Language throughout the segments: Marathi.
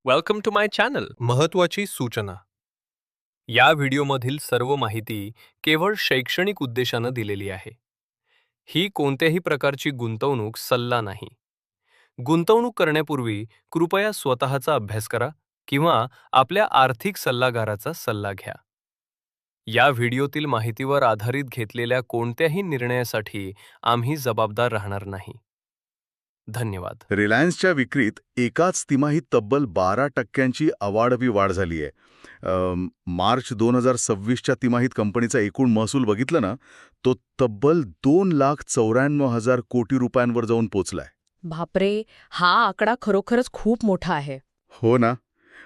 Welcome to my channel. महत्त्वाची सूचना. या व्हिडिओमधील सर्व माहिती केवळ शैक्षणिक उद्देशानं दिलेली आहे. ही कोणत्याही प्रकारची गुंतवणूक सल्ला नाही. गुंतवणूक करण्यापूर्वी कृपया स्वतःचा अभ्यास करा किंवा आपल्या आर्थिक सल्लागाराचा सल्ला घ्या. या व्हिडिओतील माहितीवर आधारित घेतलेल्या कोणत्याही निर्णयासाठी आम्ही जबाबदार राहणार नाही. धन्यवाद. रिलायन्सच्या विक्रीत एकाच तिमाहीत तब्बल 12% अवाढवी वाढ झाली आहे. मार्च 2026च्या तिमाहीत कंपनीचा एकूण महसूल बघितला ना, तो तब्बल 2,94,000 कोटी रुपयांवर जाऊन पोचलाय. बापरे, हा आकडा खरोखरच खूप मोठा आहे. हो ना,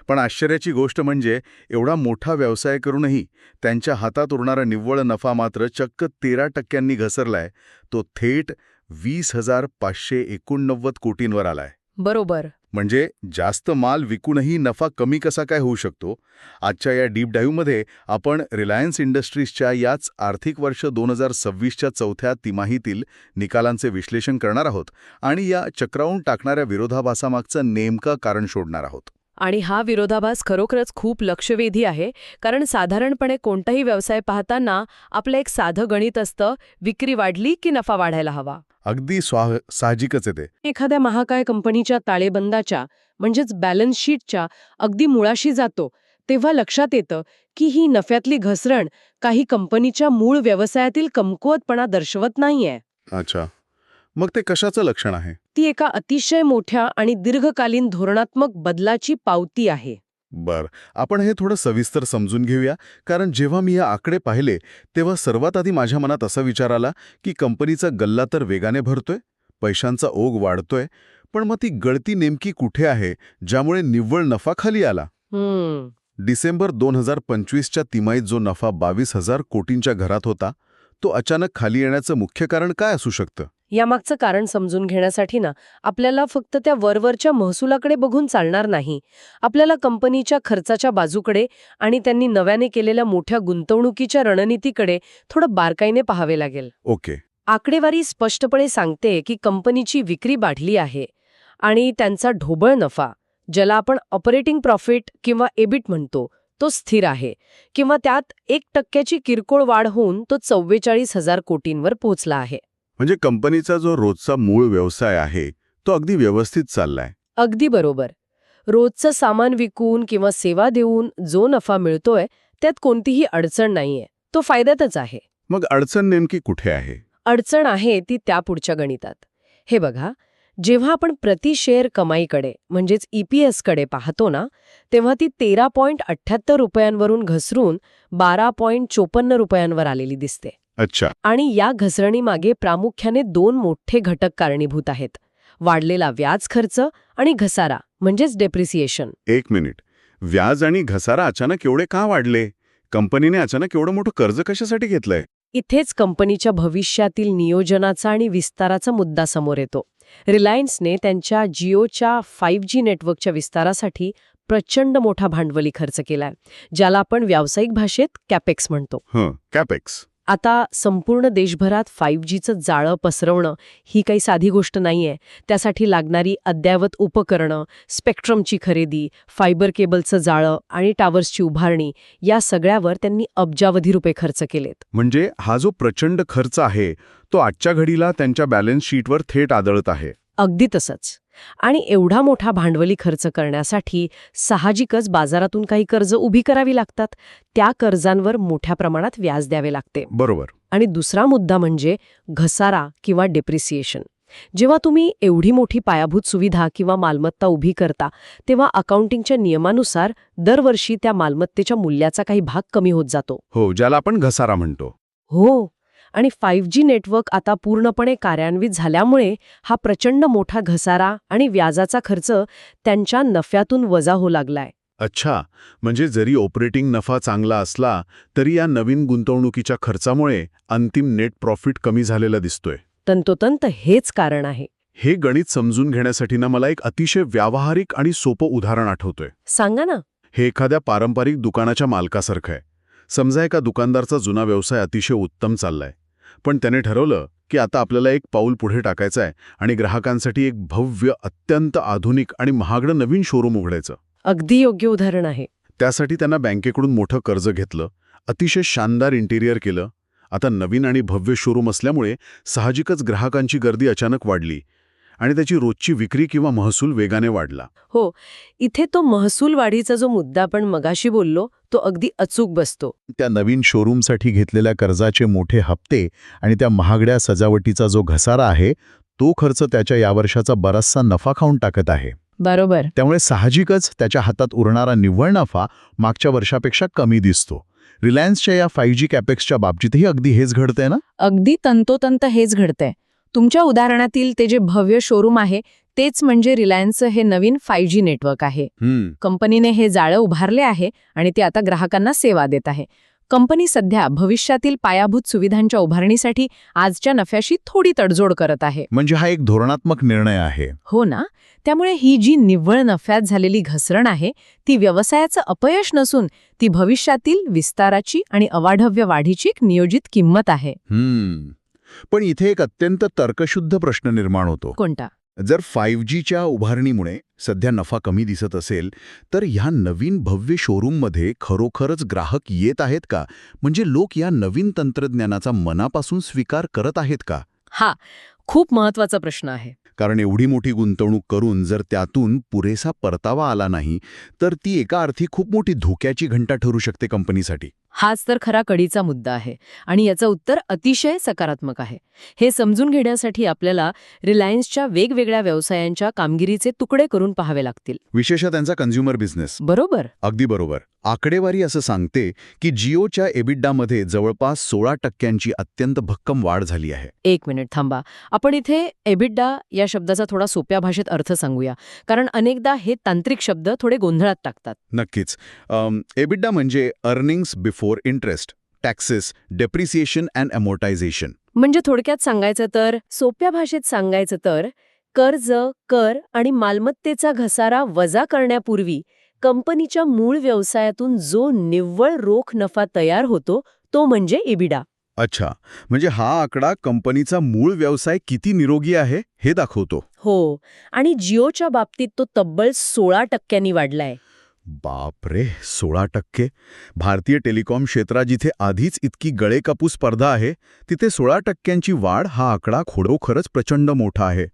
पण आश्चर्याची गोष्ट म्हणजे एवढा मोठा व्यवसाय करूनही त्यांच्या हातात उरणारा निव्वळ नफा मात्र चक्क 13% घसरलाय. तो थेट 20,589 कोटींवर आलाय. बरोबर. म्हणजे जास्त माल विकूनही नफा कमी कसा काय होऊ शकतो? आजच्या या डीप डाईव्हमध्ये आपण रिलायन्स इंडस्ट्रीजच्या याच आर्थिक वर्ष 2026च्या चौथ्या तिमाहीतील निकालांचे विश्लेषण करणार आहोत आणि या चक्रावून टाकणाऱ्या विरोधाभासामागचं नेमकं कारण शोधणार आहोत. आणि हा विरोधाभास खरोखरच खूप लक्षवेधी आहे, कारण साधारणपणे कोणताही व्यवसाय पाहताना आपलं एक साधं गणित असतं, विक्री वाढली की नफा वाढायला हवा. अगदी साहजिकच आहे ते. एखाद्या महाकाय कंपनीच्या ताळेबंदाच्या म्हणजेच बॅलन्स शीटच्या अगदी मुळाशी जातो तेव्हा लक्षात येतं की ही नफ्यातली घसरण काही कंपनीच्या मूळ व्यवसायातील कमकुवतपणा दर्शवत नाहीये. अच्छा, मग ते कशाचं लक्षण आहे? ती एका अतिशय मोठ्या आणि दीर्घकालीन धोरणात्मक बदलाची पावती आहे. बर, आपण हे थोडं सविस्तर समजून घेऊया, कारण जेव्हा मी हे आकडे पाहिले तेव्हा सर्वात आधी माझ्या मनात असा विचार आला की कंपनीचा गल्ला तर वेगाने भरतोय, पैशांचा ओघ वाढतोय, पण मग ती गळती नेमकी कुठे आहे ज्यामुळे निव्वळ नफा खाली आला? डिसेंबर 2025च्या तिमाहीत जो नफा 22,000 कोटींच्या घरात होता, तो अचानक खाली येण्याचं मुख्य कारण काय असू शकतं? यामागचं कारण समजून घेण्यासाठी ना आपल्याला फक्त त्या वरवरच्या महसुलाकडे बघून चालणार नाही. आपल्याला कंपनीच्या खर्चाच्या बाजूकडे आणि त्यांनी नव्याने केलेल्या मोठ्या गुंतवणुकीच्या रणनीतीकडे थोडं बारकाईने पाहावे लागेल. ओके. आकडेवारी स्पष्टपणे सांगते की कंपनीची विक्री वाढली आहे आणि त्यांचा ढोबळ नफा, ज्याला आपण ऑपरेटिंग प्रॉफिट किंवा एबिट म्हणतो, तो स्थिर आहे किंवा त्यात 1% किरकोळ वाढ होऊन तो 44,000 कोटींवर पोहोचला आहे. म्हणजे कंपनीचा जो रोजचा मूळ व्यवसाय आहे तो अगदी व्यवस्थित चाललाय. अगदी बरोबर. रोजचं सामान विकून किंवा सेवा देऊन जो नफा मिळतोय त्यात कोणतीही अडचण नाहीये, तो फायद्यातच आहे. मग अडचण नेमकी कुठे आहे? अडचण आहे ती त्यापुढच्या गणितात. हे बघा, जेव्हा आपण प्रति शेअर कमाईकडे म्हणजेच EPS कडे पाहतो ना, तेव्हा ती 13.78 रुपयांवरून घसरून 12.54 रुपयांवर आलेली दिसते. अच्छा. आणि या घसरणीमागे प्रामुख्याने 2 मोठे घटक कारणीभूत आहेत: वाढलेला व्याज खर्च आणि घसारा म्हणजेच डेप्रिसिएशन. एक मिनिट, व्याज आणि घसारा अचानक एवढे का वाढले? कंपनीने अचानक एवढं मोठं कर्ज कशासाठी घेतलंय? इथेच कंपनीच्या भविष्यातील नियोजनाचा आणि विस्ताराचा मुद्दा समोर येतो. रिलायन्सने त्यांच्या जिओच्या 5G नेटवर्कच्या विस्तारासाठी प्रचंड मोठा भांडवली खर्च केलाय, ज्याला आपण व्यावसायिक भाषेत कॅपेक्स म्हणतो. कॅपेक्स. आता संपूर्ण देशभरात 5Gचं जाळं पसरवणं ही काही साधी गोष्ट नाहीये. त्यासाठी लागणारी अद्ययावत उपकरणं, स्पेक्ट्रमची खरेदी, फायबर केबलचं जाळं आणि टावर्सची उभारणी, या सगळ्यावर त्यांनी अब्जावधी रुपये खर्च केलेत. म्हणजे हा जो प्रचंड खर्च आहे तो आजच्या घडीला त्यांच्या बॅलन्स शीटवर थेट आढळत आहे. अगदी तसंच. आणि एवढा मोठा भांडवली खर्च करण्यासाठी साहजिकच बाजारातून काही कर्ज उभी करावी लागतात. त्या कर्जांवर मोठ्या प्रमाणात व्याज द्यावे लागते. बरोबर. आणि दुसरा मुद्दा म्हणजे घसारा किंवा डेप्रिसिएशन. जेव्हा तुम्ही एवढी मोठी पायाभूत सुविधा किंवा मालमत्ता उभी करता, तेव्हा अकाउंटिंगच्या नियमानुसार दरवर्षी त्या मालमत्तेच्या मूल्याचा काही भाग कमी होत जातो. हो, ज्याला आपण घसारा म्हणतो. हो. आणि 5G नेटवर्क आता पूर्णपणे कार्यान्वित झाल्यामुळे हा प्रचंड मोठा घसारा आणि व्याजाचा खर्च त्यांच्या नफ्यातून वजा होऊ लागलाय. अच्छा, म्हणजे जरी ऑपरेटिंग नफा चांगला असला तरी या नवीन गुंतवणुकीच्या खर्चामुळे अंतिम नेट प्रॉफिट कमी झालेला दिसतोय. तंतोतंत हेच कारण आहे. हे गणित समजून घेण्यासाठी ना मला एक अतिशय व्यावहारिक आणि सोपं उदाहरण आठवतोय. सांगा ना. हे एखाद्या पारंपरिक दुकानाच्या मालकासारखं आहे. समजा एका दुकानदारचा जुना व्यवसाय अतिशय उत्तम चाललाय, पण त्याने ठरवलं की आता आपल्याला एक पाऊल पुढे टाकायचं आहे आणि ग्राहकांसाठी एक भव्य, अत्यंत आधुनिक आणि महागडं नवीन शोरूम उघडायचं. अगदी योग्य उदाहरण आहे. त्यासाठी त्यांना बँकेकडून मोठं कर्ज घेतलं, अतिशय शानदार इंटिरियर केलं. आता नवीन आणि भव्य शोरूम असल्यामुळे साहजिकच ग्राहकांची गर्दी अचानक वाढली आणि त्याची रोजची विक्री किंवा महसूल वेगाने वाढला. हो, इथे तो महसूल वाढीचा जो मुद्दा आपण मगाशी बोललो तो अगदी अचूक बसतो. त्या नवीन शोरूमसाठी घेतलेल्या कर्जाचे मोठे हप्ते आणि त्या महागड्या सजावटीचा जो घसारा आहे तो खर्च त्याच्या या वर्षाचा बराचसा नफा खाऊन टाकत आहे. बरोबर. त्यामुळे साहजिकच त्याच्या हातात उरणारा निव्वळ नफा मागच्या वर्षापेक्षा कमी दिसतो. रिलायन्सच्या या 5G कॅपेक्सच्या बाबतीतही अगदी हेच घडतंय ना? अगदी तंतोतंत हेच घडतंय. तुमच्या उदाहरणातील ते जे भव्य शोरूम आहे तेच म्हणजे रिलायन्सचं हे नवीन 5G नेटवर्क आहे. कंपनीने हे जाळं उभारले आहे आणि ते आता ग्राहकांना सेवा देत आहे. कंपनी सध्या भविष्यातील पायाभूत सुविधांच्या उभारणीसाठी आजच्या नफ्याशी थोडी तडजोड करत आहे. म्हणजे हा एक धोरणात्मक निर्णय आहे. हो ना. त्यामुळे ही जी निव्वळ नफ्यात झालेली घसरण आहे ती व्यवसायाचं अपयश नसून ती भविष्यातील विस्ताराची आणि अवाढव्य वाढीची एक नियोजित किंमत आहे. पण इथे एक अत्यंत तर्कशुद्ध प्रश्न निर्माण होतो. कोणता? जर 5Gच्या उभारणीमुळे सध्या नफा कमी दिसत असेल तर ह्या नवीन भव्य शोरूममध्ये खरोखरच ग्राहक येत आहेत का? म्हणजे लोक या नवीन तंत्रज्ञानाचा मनापासून स्वीकार करत आहेत का? हा खूप महत्वाचा प्रश्न आहे. कारण एवढी मोठी गुंतवणूक करून जर त्यातून पुरेसा परतावा आला नाही तर ती एका अर्थी खूप मोठी धोक्याची घंटा ठरू शकते कंपनीसाठी. हाच तर खरा कळीचा मुद्दा आहे आणि याचं उत्तर अतिशय सकारात्मक आहे. हे समजून घेण्यासाठी आपल्याला रिलायन्सच्या वेगवेगळ्या व्यवसायांच्या कामगिरीचे तुकडे करून पाहावे लागतील. विशेषतः त्यांचा कन्झ्युमर बिझनेस. बरोबर. अगदी बरोबर. आकडेवारी असं सांगते की जिओच्या एबिडामध्ये जवळपास 16% अत्यंत भक्कम वाढ झाली आहे. एक मिनिट थांबा. आपण इथे एबिडा या शब्दाचा थोडा सोप्या भाषेत अर्थ सांगूया, कारण अनेकदा हे तांत्रिक शब्द थोडे गोंधळात टाकतात. नक्कीच. एबिडा म्हणजे earnings before interest, taxes, depreciation and amortisation. म्हणजे थोडक्यात सांगायचं तर, सोप्या भाषेत सांगायचं तर, कर्ज, कर आणि मालमत्तेचा घसारा वजा करण्यापूर्वी कंपनीच्या मूळ व्यवसायातून जो निव्वळ रोख नफा तयार होतो तो म्हणजे एबिडा. अच्छा, म्हणजे हा आकडा कंपनीचा मूळ व्यवसाय किती निरोगी आहे हे दाखवतो. हो, आणि जिओच्या बाबतीत तो तब्बल 16% वाढलाय. बापरे, 16%? भारतीय टेलिकॉम क्षेत्रात जिथे आधीच इतकी गळेकापू स्पर्धा आहे तिथे 16%ची वाढ हा आकडा खरोखरच प्रचंड मोठा आहे.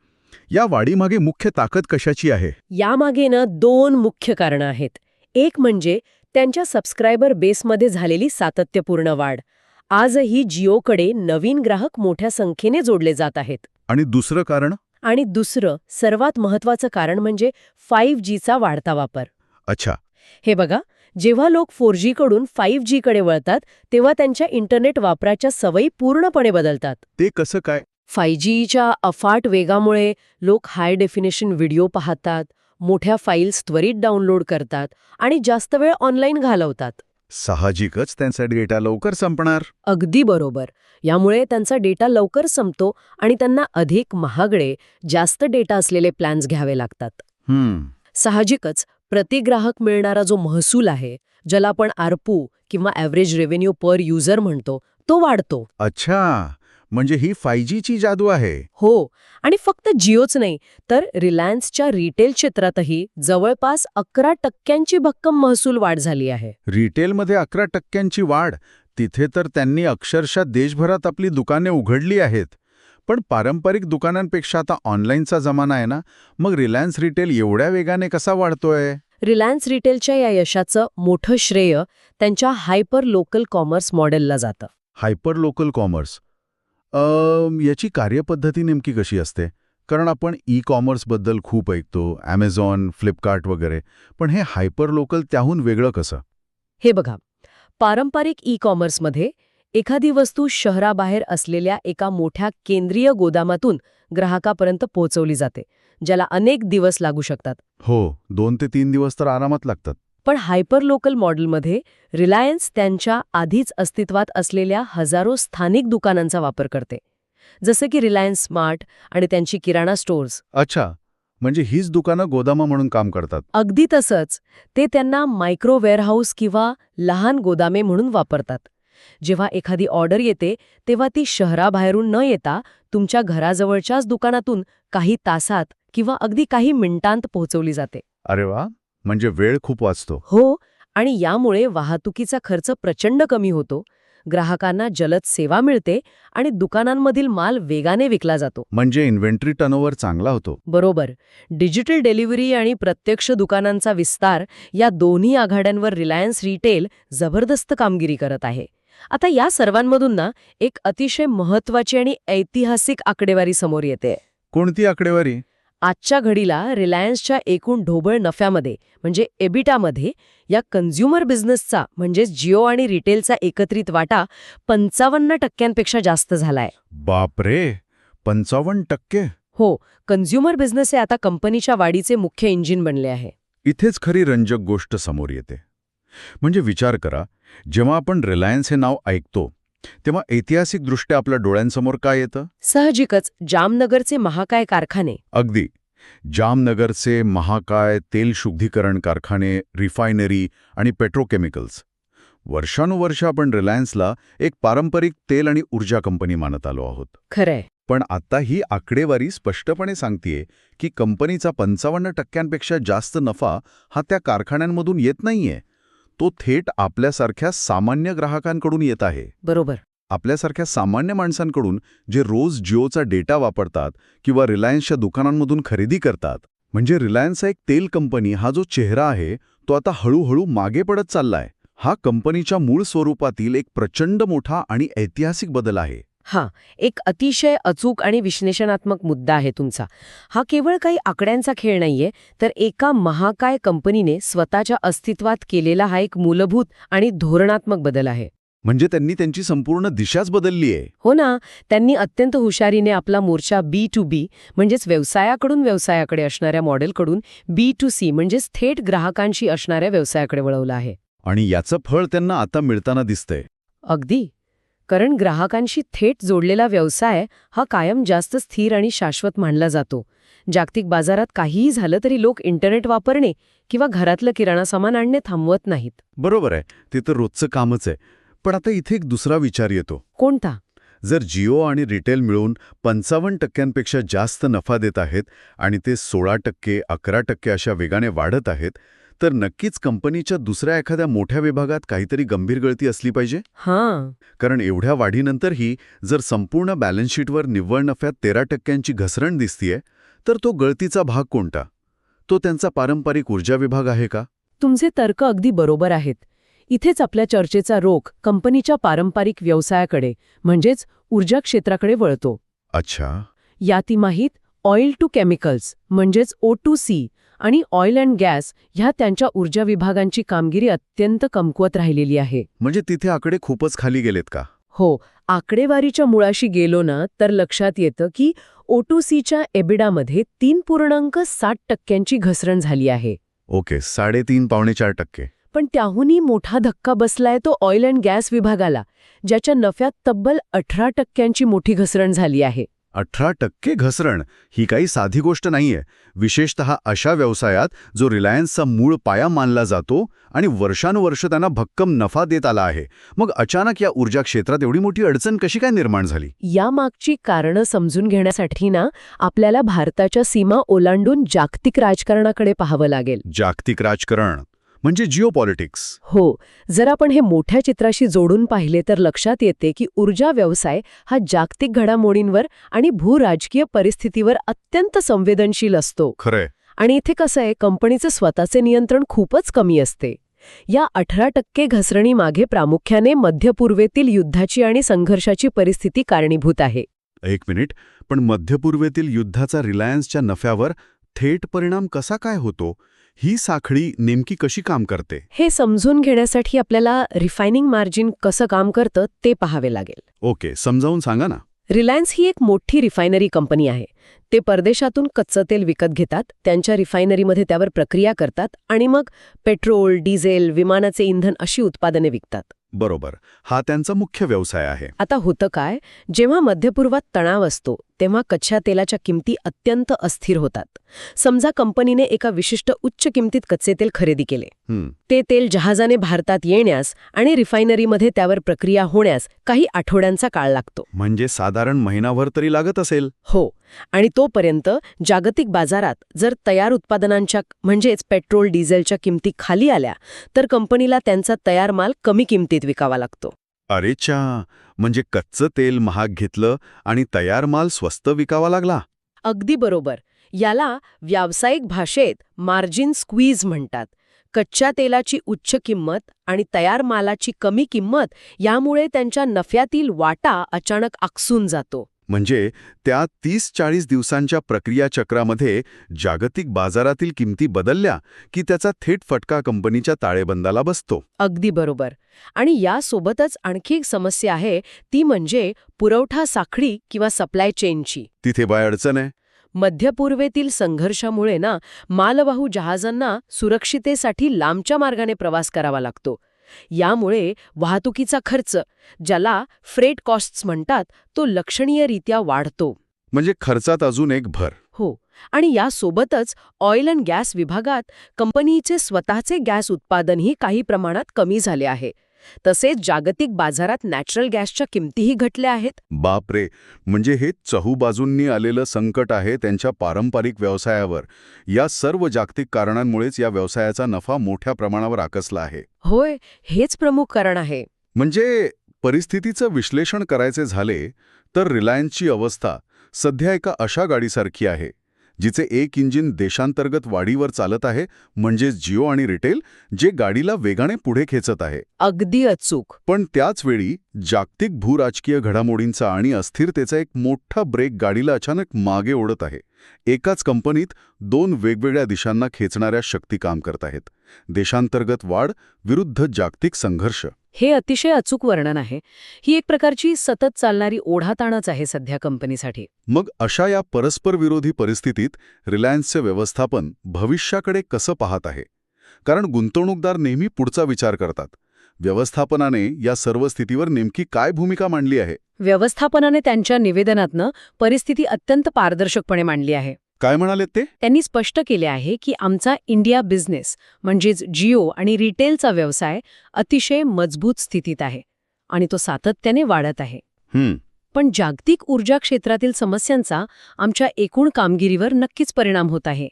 या वाढीमागे मुख्य ताकद कशाची आहे? यामागे 2 मुख्य कारणं आहेत. एक म्हणजे त्यांच्या सबस्क्रायबर बेसमध्ये झालेली सातत्यपूर्ण वाढ. आजही जिओकडे नवीन ग्राहक मोठ्या संख्येने जोडले जात आहेत. आणि दुसरं कारण? आणि दुसरं सर्वात महत्वाचं कारण म्हणजे 5Gचा वाढता वापर. अच्छा. हे बघा, जेव्हा लोक 4G कडून 5G कडे वळतात तेव्हा त्यांच्या इंटरनेट वापराच्या सवयी पूर्णपणे बदलतात. ते कसं काय? 5Gच्या अफाट वेगामुळे लोक हाय डेफिनेशन व्हिडिओ पाहतात, मोठ्या फाईल्स त्वरित डाउनलोड करतात आणि जास्त वेळ ऑनलाईन घालवतात. साहजिकच त्यांचा डेटा लवकर संपणार. अगदी बरोबर. यामुळे त्यांचा डेटा लवकर संपतो आणि त्यांना अधिक महागडे, जास्त डेटा असलेले प्लॅन्स घ्यावे लागतात. साहजिकच प्रतिग्राहक मिळणारा जो महसूल आहे, ज्याला आपण आरपू किंवा ॲव्हरेज रेव्हेन्यू पर युजर म्हणतो, तो वाढतो. अच्छा, म्हणजे ही 5Gची जादू आहे. हो, आणि फक्त जिओच नाही तर रिलायन्सच्या रिटेल क्षेत्रातही जवळपास 11%ची भक्कम महसूल वाढ झाली आहे. रिटेलमध्ये 11%ची वाढ? तिथे तर त्यांनी अक्षरशः देशभरात आपली दुकाने उघडली आहेत. पण पारंपरिक दुकानांपेक्षा आता ऑनलाईनचा जमाना आहे ना, मग रिलायन्स रिटेल एवढ्या वेगाने कसा वाढतोय? रिलायन्स रिटेलच्या या यशाचं मोठं श्रेय त्यांच्या हायपर लोकल कॉमर्स मॉडेलला जातं. हायपर लोकल कॉमर्स याची कार्यपद्धती नेमकी कशी असते? कारण आपण ई-कॉमर्सबद्दल खूप ऐकतो, ॲमेझॉन, फ्लिपकार्ट वगैरे, पण हे हायपर लोकल त्याहून वेगळं कसं? हे बघा, पारंपरिक ई-कॉमर्समध्ये एखादी वस्तू शहराबाहेर असलेल्या एका मोठ्या केंद्रीय गोदामातून ग्राहकापर्यंत पोहोचवली जाते, ज्याला अनेक दिवस लागू शकतात. हो, 2 ते 3 दिवस तर आरामात लागतात. पण हायपर लोकल मॉडेलमध्ये रिलायन्स त्यांच्या आधीच अस्तित्वात असलेल्या हजारो स्थानिक दुकानांचा वापर करते, जसं की रिलायन्स स्मार्ट आणि त्यांची किराणा स्टोअर्स. अच्छा, म्हणजे हीच दुकानं गोदामा म्हणून काम करतात. अगदी तसंच. ते त्यांना मायक्रो वेअरहाऊस किंवा लहान गोदामे म्हणून वापरतात. जेव्हा एखादी ऑर्डर येते तेव्हा ती शहराबाहेरून न येता तुमच्या घराजवळच्याच दुकानातून काही तासात किंवा अगदी काही मिनिटांत पोहोचवली जाते. अरे वा, म्हणजे वेळ खूप वाचतो. हो, आणि यामुळे वाहतुकीचा खर्च प्रचंड कमी होतो, ग्राहकांना जलद सेवा मिळते आणि दुकानांमधील माल वेगाने विकला जातो. म्हणजे इन्व्हेंटरी टर्नओव्हर चांगला होतो. बरोबर. डिजिटल डिलिव्हरी आणि प्रत्यक्ष दुकानांचा विस्तार या दोन्ही आघाड्यांवर रिलायन्स रिटेल जबरदस्त कामगिरी करत आहे. आता या सर्वांमधून ना एक अतिशय महत्त्वाची आणि ऐतिहासिक आकडेवारी समोर येते. कोणती आकडेवारी? आजच्या घडीला रिलायन्सच्या एकूण ढोबळ नफ्यामध्ये म्हणजे एबिटामध्ये या कन्झ्युमर बिझनेसचा म्हणजेच जिओ आणि रिटेलचा एकत्रित वाटा 55% जास्त झालाय. बापरे, 55%? हो, कन्झ्युमर बिझनेस हे आता कंपनीच्या वाढीचे मुख्य इंजिन बनले आहे. इथेच खरी रंजक गोष्ट समोर येते. म्हणजे विचार करा, जेव्हा आपण रिलायन्स हे नाव ऐकतो तेव्हा ऐतिहासिकदृष्ट्या आपल्या डोळ्यांसमोर काय येतं? साहजिकच जामनगरचे महाकाय कारखाने. अगदी. जामनगरचे महाकाय तेल शुद्धीकरण कारखाने, रिफायनरी आणि पेट्रोकेमिकल्स. वर्षानुवर्ष आपण रिलायन्सला एक पारंपरिक तेल आणि ऊर्जा कंपनी मानत आलो आहोत. खरंय. पण आता ही आकडेवारी स्पष्टपणे सांगतेय की कंपनीचा 55% जास्त नफा हा त्या कारखान्यांमधून येत नाहीये. तो थेट आपल्यासारख्या सामान्य ग्राहकांकडून येत आहे. बरोबर. आपल्यासारख्या सामान्य माणसांकडून जे रोज जिओचा डेटा वापरतात किंवा रिलायन्सच्या दुकानांमधून खरेदी करतात. म्हणजे रिलायन्सचा एक तेल कंपनी हा जो चेहरा आहे तो आता हळूहळू मागे पडत चाललाय. हा कंपनीच्या मूळ स्वरूपातील एक प्रचंड मोठा आणि ऐतिहासिक बदल आहे. हा एक अतिशय अचूक आणि विश्लेषणात्मक मुद्दा आहे तुमचा. हा केवळ काही आकड्यांचा खेळ नाहीये, तर एका महाकाय कंपनीने स्वतःच्या अस्तित्वात केलेला हा एक मूलभूत आणि धोरणात्मक बदल आहे. म्हणजे त्यांनी त्यांची संपूर्ण दिशाच बदलली आहे. हो ना, त्यांनी अत्यंत हुशारीने आपला मोर्चा B2B म्हणजेच व्यवसायाकडून व्यवसायाकडे असणाऱ्या मॉडेलकडून B2C म्हणजेच थेट ग्राहकांशी असणाऱ्या व्यवसायाकडे वळवला आहे. आणि याचं फळ त्यांना आता मिळताना दिसतंय. अगदी. कारण ग्राहकांशी थेट जोडलेला व्यवसाय हा कायम जास्त स्थिर आणि शाश्वत मानला जातो. जागतिक बाजारात काहीही झालं तरी लोक इंटरनेट वापरणे किंवा घरातलं किराणा सामान आणणे थांबवत नाहीत. बरोबर आहे, ते तर रोजचं कामच आहे. पण आता इथे एक दुसरा विचार येतो. कोणता? जर जिओ आणि रिटेल मिळून 55% जास्त नफा देत आहेत आणि ते 16%, 11% अशा वेगाने वाढत आहेत, तर नक्कीच कंपनीच्या दुसऱ्या एखाद्या मोठ्या विभागात काहीतरी गंभीर गळती असली पाहिजे. हां. कारण एवढ्या वाढीनंतरही जर संपूर्ण बॅलन्स शीटवर निव्वळ नफ्यात 13% घसरण दिसतीये, तर तो गळतीचा भाग कोणता? तो त्यांचा पारंपरिक ऊर्जा विभाग आहे का? तुमचे तर्क अगदी बरोबर आहेत. इथेच आपल्या चर्चेचा रोख कंपनीच्या पारंपरिक व्यवसायाकडे म्हणजेच ऊर्जा क्षेत्राकडे वळतो. अच्छा. या तिमाहीत ऑइल टू केमिकल्स म्हणजेच O2C आणि ऑइल अँड गॅस ह्या त्यांच्या ऊर्जा विभागांची कामगिरी अत्यंत कमकुवत राहिलेली आहे. म्हणजे तिथे आकडे खूपच खाली गेलेत का? हो, आकडेवारीच्या मुळाशी गेलो ना तर लक्षात येतं की O2Cच्या एबिडामध्ये 3.7% घसरण झाली आहे. ओके, 3.5-4%. पण त्याहूनही मोठा धक्का बसलाय तो ऑइल अँड गॅस विभागाला, ज्याच्या नफ्यात तब्बल 18% मोठी घसरण झाली आहे. 18% घसरण ही काही साधी गोष्ट नाहीये, विशेषतः अशा व्यवसायात जो रिलायन्सचा मूळ पाया मानला जातो आणि वर्षानुवर्ष त्यांना भक्कम नफा देत आला आहे. मग अचानक या ऊर्जा क्षेत्रात एवढी मोठी अडचण कशी काय निर्माण झाली? यामागची कारणं समजून घेण्यासाठी ना आपल्याला भारताच्या सीमा ओलांडून जागतिक राजकारणाकडे पाहावं लागेल. जागतिक राजकारण म्हणजे जिओपॉलिटिक्स. हो, जर आपण हे मोठ्या चित्राशी जोडून पाहिले तर लक्षात येते की ऊर्जा व्यवसाय हा जागतिक घडामोडींवर आणि भूराजकीय परिस्थितीवर अत्यंत संवेदनशील असतो. खरंय. आणि इथे कसं आहे, कंपनीचं स्वतःचे नियंत्रण खूपच कमी असते. या 18% घसरणीमागे प्रामुख्याने मध्य पूर्वेतील युद्धाची आणि संघर्षाची परिस्थिती कारणीभूत आहे. एक मिनिट, पण मध्य पूर्वेतील युद्धाचा रिलायन्सच्या नफ्यावर थेट परिणाम कसा काय होतो? ही साखळी नेमकी कशी काम करते? हे समजून घेण्यासाठी आपल्याला रिफायनिंग मार्जिन कसं काम करतं ते पाहावे लागेल. ओके, समजावून सांगा ना. रिलायन्स ही एक मोठी रिफायनरी कंपनी आहे. ते परदेशातून कच्चं तेल विकत घेतात, त्यांच्या रिफायनरीमध्ये त्यावर प्रक्रिया करतात आणि मग पेट्रोल, डिझेल, विमानाचे इंधन अशी उत्पादने विकतात. बरोबर, हा त्यांचा मुख्य व्यवसाय आहे. आता होतं काय, जेव्हा मध्यपूर्वात तणाव असतो तेव्हा कच्च्या तेलाच्या किमती अत्यंत अस्थिर होतात. समजा कंपनीने एका विशिष्ट उच्च किमतीत कच्चे तेल खरेदी केले. ते तेल जहाजाने भारतात येण्यास आणि रिफायनरीमध्ये त्यावर प्रक्रिया होण्यास काही आठवड्यांचा काळ लागतो. म्हणजे साधारण महिनाभर तरी लागत असेल. हो, आणि तोपर्यंत जागतिक बाजारात जर तयार उत्पादनांच्या म्हणजेच पेट्रोल डिझेलच्या किमती खाली आल्या तर कंपनीला त्यांचा तयार माल कमी किमतीत विकावा लागतो. अरेच्या, म्हणजे कच्चं तेल महाग घेतलं आणि तयार माल स्वस्त विकावा लागला. अगदी बरोबर. याला व्यावसायिक भाषेत मार्जिन स्क्वीज म्हणतात. कच्च्या तेलाची उच्च किंमत आणि तयार मालाची कमी किंमत यामुळे त्यांच्या नफ्यातील वाटा अचानक आकसून जातो. म्हणजे त्या 30-40 दिवसांच्या प्रक्रिया चक्रामध्ये जागतिक बाजारातील किमती बदलल्या की त्याचा थेट फटका कंपनीच्या ताळेबंदाला बसतो. अगदी बरोबर. आणि यासोबतच आणखी एक समस्या आहे, ती म्हणजे पुरवठा साखळी किंवा सप्लाय चेनची. तिथे काय अडचण आहे? मध्य पूर्वेतील संघर्षामुळे मालवाहू जहाजांना सुरक्षितेसाठी लांबच्या मार्गाने प्रवास करावा लागतो. यामुळे वाहतुकीचा खर्च, ज्याला फ्रेट कॉस्ट्स म्हणतात, तो लक्षणीयरित्या वाढतो. म्हणजे खर्चात अजून एक भर. हो. आणि यासोबतच ऑइल अँड गॅस विभागात कंपनीचे स्वतःचे गॅस उत्पादनही काही प्रमाणात कमी झाले आहे. तसेच जागतिक बाजारात नॅचरल गॅसच्या किमतीही घटल्या आहेत. बापरे, म्हणजे हे चहूबाजूंनी आलेलं संकट आहे त्यांच्या पारंपरिक व्यवसायावर. या सर्व जागतिक कारणांमुळेच या व्यवसायाचा नफा मोठ्या प्रमाणावर आकसला आहे. होय, हेच प्रमुख कारण आहे. म्हणजे परिस्थितीचं विश्लेषण करायचे झाले तर रिलायन्सची अवस्था सध्या एका अशा गाडीसारखी आहे जिचे एक इंजिन देशांतर्गत वाढीवर चालत आहे, म्हणजेच जिओ आणि रिटेल, जे गाडीला वेगाने पुढे खेचत आहे. अगदी अचूक. पण त्याच वेळी जागतिक भूराजकीय घडामोडींचा आणि अस्थिरतेचा एक मोठा ब्रेक गाडीला अचानक मागे ओढत आहे. एकाच कंपनीत दोन वेगवेगळ्या दिशांना खेचणाऱ्या शक्ती काम करत आहेत. देशांतर्गत वाढ विरुद्ध जागतिक संघर्ष. हे अतिशय अचूक वर्णन आहे. ही एक प्रकारची सतत चालणारी ओढाताणच आहे सध्या कंपनीसाठी. मग अशा या परस्पर विरोधी परिस्थितीत रिलायन्सचे व्यवस्थापन भविष्याकडे कसं पाहत आहे? कारण गुंतवणूकदार नेहमी पुढचा विचार करतात. व्यवस्थापनाने या सर्व स्थितीवर नेमकी काय भूमिका मांडली आहे? व्यवस्थापनाने त्यांच्या निवेदनातनं परिस्थिती अत्यंत पारदर्शकपणे मांडली आहे. काय म्हणाले ते? त्यांनी स्पष्ट केले आहे की आमचा इंडिया बिझनेस म्हणजेच जिओ आणि रिटेलचा व्यवसाय अतिशय मजबूत स्थितीत आहे आणि तो सातत्याने वाढत आहे. पण जागतिक ऊर्जा क्षेत्रातील समस्यांचा आमच्या एकूण कामगिरीवर नक्कीच परिणाम होत आहे.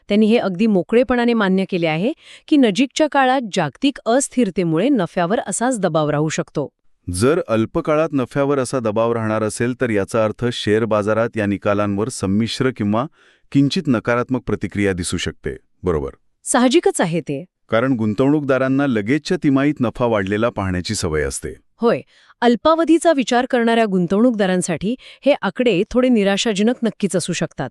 त्यांनी हे अगदी मोकळेपणाने मान्य केले आहे की नजीकच्या काळात जागतिक अस्थिरतेमुळे नफ्यावर असाच दबाव राहू शकतो. जर अल्पकाळात नफ्यावर असा दबाव राहणार असेल तर याचा अर्थ शेअर बाजारात या निकालांवर संमिश्र किंवा किंचित नकारात्मक प्रतिक्रिया दिसू शकते. बरोबर? साहजिकच आहे ते. कारण गुंतवणूकदारांना लगेचच्या तिमाहीत नफा वाढलेला पाहण्याची सवय असते. होय, अल्पावधीचा विचार करणाऱ्या गुंतवणूकदारांसाठी हे आकडे थोडे निराशाजनक नक्कीच असू शकतात.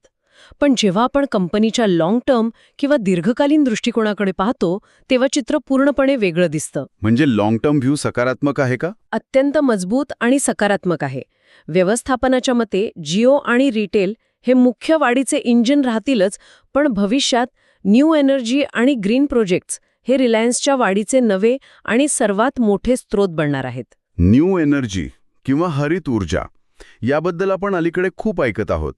पण जेव्हा आपण कंपनीच्या लाँग टर्म किंवा दीर्घकालीन दृष्टिकोनाकडे पाहतो तेव्हा चित्र पूर्णपणे वेगळं दिसतं. म्हणजे लाँग टर्म व्ह्यू सकारात्मक आहे का? अत्यंत मजबूत आणि सकारात्मक आहे. व्यवस्थापनाच्या मते जिओ आणि रिटेल हे मुख्य वाढीचे इंजिन राहतीलच, पण भविष्यात न्यू एनर्जी आणि ग्रीन प्रोजेक्ट्स हे रिलायन्सच्या वाढीचे नवे आणि सर्वात मोठे स्रोत बनणार आहेत. न्यू एनर्जी किंवा हरित ऊर्जा याबद्दल आपण अलीकडे खूप ऐकत आहोत.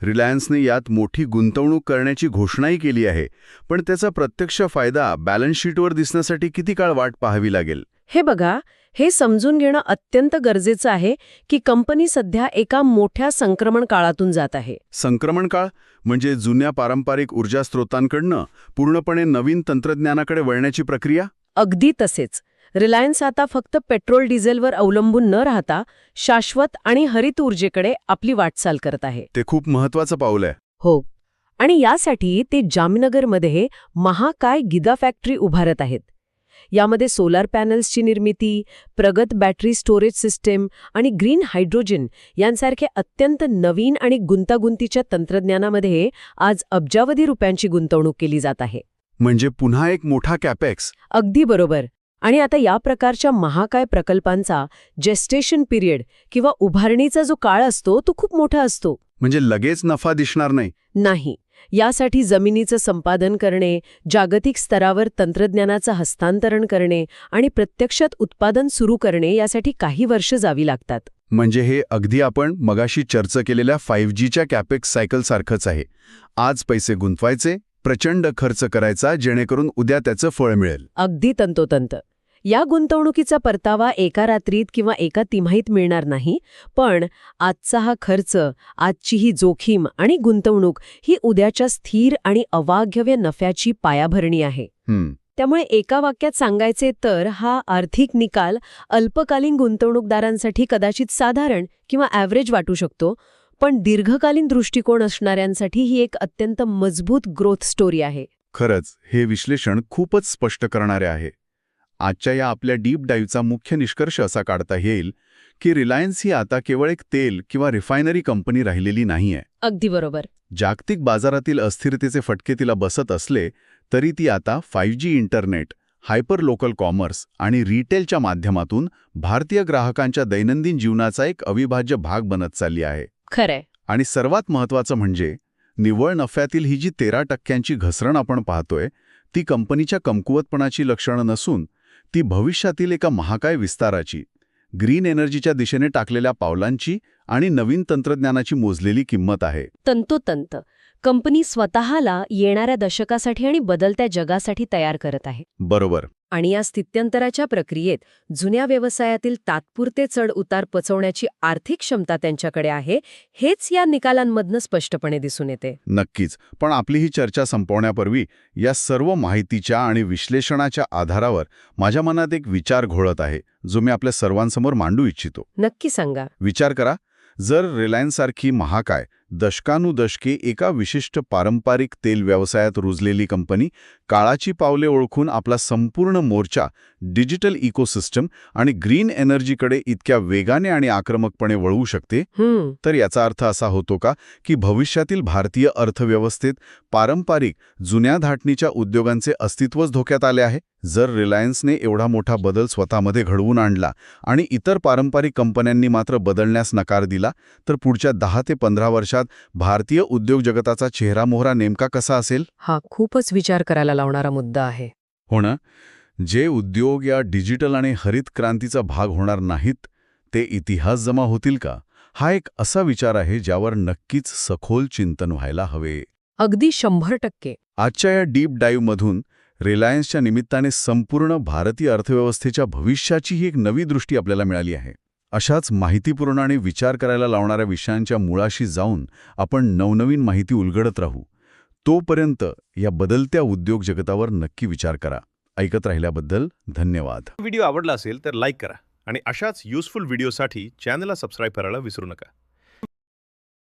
रिलायन्सने यात मोठी गुंतवणूक करण्याची घोषणाही केली आहे, पण त्याचा प्रत्यक्ष फायदा बॅलन्स शीटवर दिसण्यासाठी किती काळ वाट पाहावी लागेल? हे बघा, हे समजून घेणं अत्यंत गरजेचं आहे की कंपनी सध्या एका मोठ्या संक्रमण काळातून जात आहे. संक्रमण काळ म्हणजे जुन्या पारंपरिक ऊर्जा स्रोतांकडनं पूर्णपणे नवीन तंत्रज्ञानाकडे वळण्याची प्रक्रिया? अगदी तसेच. रिलायन्स आता फक्त पेट्रोल डिझेलवर अवलंबून न राहता शाश्वत आणि हरित ऊर्जेकडे आपली वाटचाल करत आहे. ते खूप महत्वाचं पाऊल आहे. हो. आणि यासाठी ते जामनगरमध्ये महाकाय गिगा फॅक्टरी उभारत आहेत. यामध्ये सोलार पॅनल्सची निर्मिती, प्रगत बॅटरी स्टोरेज सिस्टीम आणि ग्रीन हायड्रोजन यांसारखे अत्यंत नवीन आणि गुंतागुंतीच्या तंत्रज्ञानामध्ये आज अब्जावधी रुपयांची गुंतवणूक केली जात आहे. म्हणजे पुन्हा एक मोठा कॅपेक्स. अगदी बरोबर. आणि आता या प्रकारच्या महाकाय प्रकल्पांचा जेस्टेशन पिरियड किंवा उभारणीचा जो काळ असतो तो खूप मोठा असतो. म्हणजे लगेच नफा दिसणार नाही? नाही. यासाठी जमिनीचं संपादन करणे, जागतिक स्तरावर तंत्रज्ञानाचं हस्तांतरण करणे आणि प्रत्यक्षात उत्पादन सुरू करणे यासाठी काही वर्ष जावी लागतात. म्हणजे हे अगदी आपण मगाशी चर्चा केलेल्या 5Gच्या कॅपेक्स सायकल सारखंच आहे. आज पैसे गुंतवायचे, प्रचंड खर्च करायचा जेणेकरून उद्या त्याचं फळ मिळेल. अगदी तंतोतंत. या गुंतवणुकीचा परतावा एका रात्रीत किंवा एका तिमाहीत मिळणार नाही, पण आजचा हा खर्च, आजची ही जोखीम आणि गुंतवणूक ही उद्याच्या स्थिर आणि अवाढव्य नफ्याची पायाभरणी आहे. त्यामुळे एका वाक्यात सांगायचे तर हा आर्थिक निकाल अल्पकालीन गुंतवणूकदारांसाठी कदाचित साधारण किंवा ॲव्हरेज वाटू शकतो, पण दीर्घकालीन दृष्टिकोन असणाऱ्यांसाठी ही एक अत्यंत मजबूत ग्रोथ स्टोरी आहे. खरंच हे विश्लेषण खूपच स्पष्ट करणारे आहे. आजच्या या आपल्या डीप डाईव्हचा मुख्य निष्कर्ष असा काढता येईल की रिलायन्स ही आता केवळ एक तेल किंवा रिफायनरी कंपनी राहिलेली नाहीये. अगदी बरोबर. जागतिक बाजारातील अस्थिरतेचे फटके तिला बसत असले तरी ती आता 5G internet, hyper local commerce आणि रिटेलच्या माध्यमातून भारतीय ग्राहकांच्या दैनंदिन जीवनाचा एक अविभाज्य भाग बनत चालली आहे. खरंय. आणि सर्वात महत्त्वाचं म्हणजे निव्वळ नफ्यातील ही जी 13% घसरण आपण पाहतोय ती कंपनीच्या कमकुवतपणाची लक्षणं नसून ती भविष्यातील एका महाकाय विस्ताराची, ग्रीन एनर्जीच्या दिशेने टाकलेल्या पावलांची आणि नवीन तंत्रज्ञानाची मोजलेली किंमत आहे. तंतोतंत कंपनी स्वतःला येणाऱ्या दशकासाठी आणि बदलत्या जगासाठी तयार करत आहे. बरोबर. आणि या स्थित्यंतराच्या प्रक्रियेत जुन्या व्यवसायातील तात्पुरते चढ उतार पचवण्याची आर्थिक क्षमता त्यांच्याकडे आहे, हेच या निकालांमधनं स्पष्टपणे दिसून येते. नक्कीच. पण आपली ही चर्चा संपवण्यापूर्वी या सर्व माहितीच्या आणि विश्लेषणाच्या आधारावर माझ्या मनात एक विचार घोळत आहे जो मी आपल्या सर्वांसमोर मांडू इच्छितो. नक्की सांगा. विचार करा, जर रिलायन्ससारखी महाकाय दशकानुदशके एका विशिष्ट पारंपरिक तेल व्यवसायात रुजलेली कंपनी काळाची पावले ओळखून आपला संपूर्ण मोर्चा डिजिटल इकोसिस्टम आणि ग्रीन एनर्जीकडे इतक्या वेगाने आणि आक्रमकपणे वळवू शकते, तर याचा अर्थ असा होतो का की भविष्यातील भारतीय अर्थव्यवस्थेत पारंपरिक जुन्या धाटणीच्या उद्योगांचे अस्तित्वच धोक्यात आले आहे? जर रिलायन्सने एवढा मोठा बदल स्वतःमध्ये घडवून आणला आणि इतर पारंपरिक कंपन्यांनी मात्र बदलण्यास नकार दिला, तर पुढच्या 10 ते 15 वर्षात भारतीय उद्योग जगताचा चेहरामोहरा नेमका कसा असेल? हा खूपच विचार करायला लावणारा मुद्दा आहे. हो ना. जे उद्योग या डिजिटल आणि हरित क्रांतीचा भाग होणार नाहीत ते इतिहास जमा होतील का? हा एक असा विचार आहे ज्यावर नक्कीच सखोल चिंतन व्हायला हवे. अगदी 100%. आजच्या या डीप डाईव्हमधून रिलायन्सच्या निमित्ताने संपूर्ण भारतीय अर्थव्यवस्थेच्या भविष्याची ही एक नवी दृष्टी आपल्याला मिळाली आहे. अशाच माहितीपूर्ण आणि विचार करायला लावणाऱ्या विषयांच्या मुळाशी जाऊन आपण नवनवीन माहिती उलगडत राहू. तोपर्यंत या बदलत्या उद्योग जगतावर नक्की विचार करा. ऐकत राहिल्याबद्दल धन्यवाद. व्हिडिओ आवडला असेल तर लाईक करा आणि अशाच युजफुल व्हिडिओसाठी चॅनलला सबस्क्राईब करायला विसरू नका.